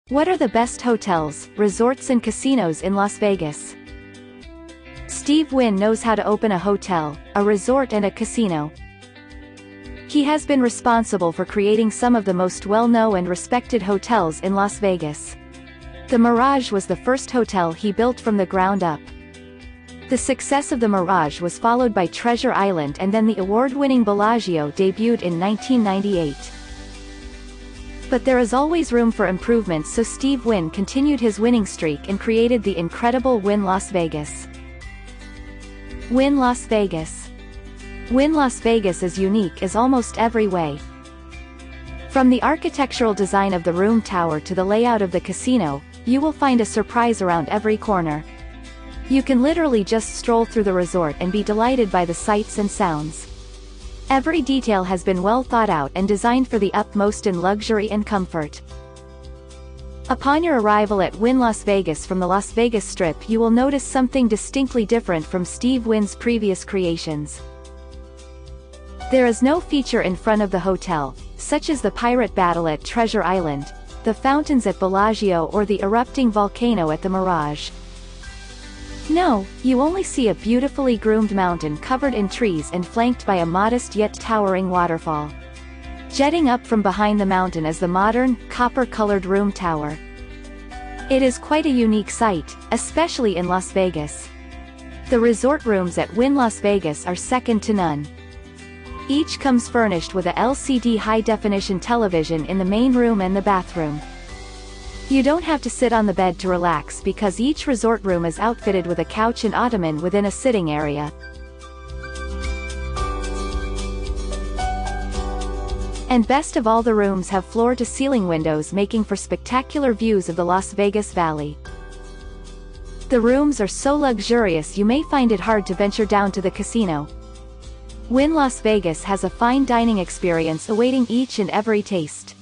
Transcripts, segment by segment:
What are the best hotels, resorts and casinos in Las Vegas? Steve Wynn knows how to open a hotel, a resort and a casino. He has been responsible for creating some of the most well-known and respected hotels in Las Vegas. The Mirage was the first hotel he built from the ground up. The success of the Mirage was followed by Treasure Island, and then the award-winning Bellagio debuted in 1998. But there is always room for improvements, so Steve Wynn continued his winning streak and created the incredible Wynn Las Vegas. Wynn Las Vegas. Wynn Las Vegas is unique in almost every way. From the architectural design of the room tower to the layout of the casino, you will find a surprise around every corner. You can literally just stroll through the resort and be delighted by the sights and sounds. Every detail has been well thought out and designed for the utmost in luxury and comfort. Upon your arrival at Wynn Las Vegas from the Las Vegas Strip, you will notice something distinctly different from Steve Wynn's previous creations. There is no feature in front of the hotel, such as the pirate battle at Treasure Island, the fountains at Bellagio or the erupting volcano at the Mirage. No, you only see a beautifully groomed mountain covered in trees and flanked by a modest yet towering waterfall. Jetting up from behind the mountain is the modern, copper-colored room tower. It is quite a unique sight, especially in Las Vegas. The resort rooms at Wynn Las Vegas are second to none. Each comes furnished with a LCD high-definition television in the main room and the bathroom. You don't have to sit on the bed to relax because each resort room is outfitted with a couch and ottoman within a sitting area. And best of all, the rooms have floor-to-ceiling windows, making for spectacular views of the Las Vegas Valley. The rooms are so luxurious you may find it hard to venture down to the casino. Wynn Las Vegas has a fine dining experience awaiting each and every taste.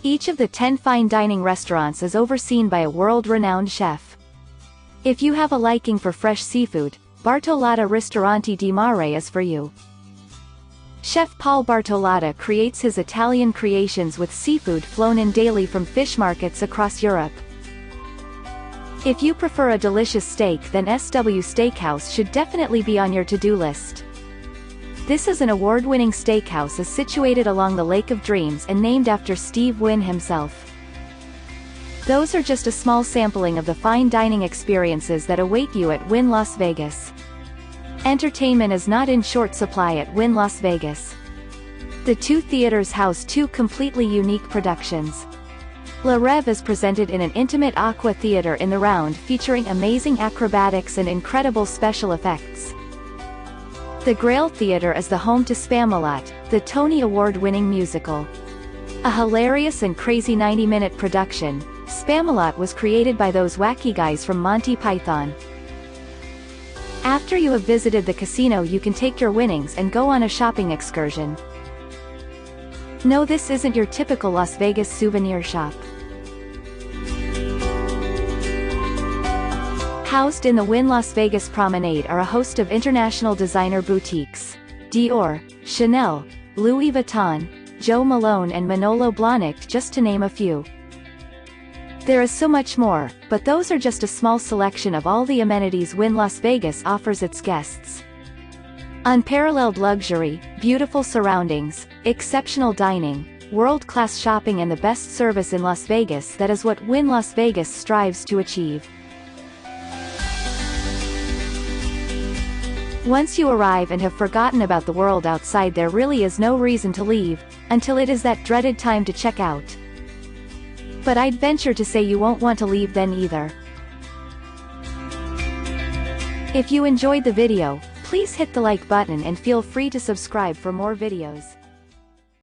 Each of the 10 fine dining restaurants is overseen by a world-renowned chef. If you have a liking for fresh seafood, Bartolotta Ristoranti di Mare is for you. Chef Paul Bartolotta creates his Italian creations with seafood flown in daily from fish markets across Europe. If you prefer a delicious steak, then SW Steakhouse should definitely be on your to-do list. This is an award-winning steakhouse is situated along the Lake of Dreams and named after Steve Wynn himself. Those are just a small sampling of the fine dining experiences that await you at Wynn Las Vegas. Entertainment is not in short supply at Wynn Las Vegas. The two theaters house two completely unique productions. La Rêve is presented in an intimate aqua theater in the round, featuring amazing acrobatics and incredible special effects. The Grail Theater is the home to Spamalot, the Tony Award-winning musical. A hilarious and crazy 90-minute production, Spamalot was created by those wacky guys from Monty Python. After you have visited the casino, you can take your winnings and go on a shopping excursion. No, this isn't your typical Las Vegas souvenir shop. Housed in the Wynn Las Vegas Promenade are a host of international designer boutiques: Dior, Chanel, Louis Vuitton, Jo Malone and Manolo Blahnik, just to name a few. There is so much more, but those are just a small selection of all the amenities Wynn Las Vegas offers its guests. Unparalleled luxury, beautiful surroundings, exceptional dining, world-class shopping and the best service in Las Vegas — that is what Wynn Las Vegas strives to achieve. Once you arrive and have forgotten about the world outside, there really is no reason to leave, until it is that dreaded time to check out. But I'd venture to say you won't want to leave then either. If you enjoyed the video, please hit the like button and feel free to subscribe for more videos.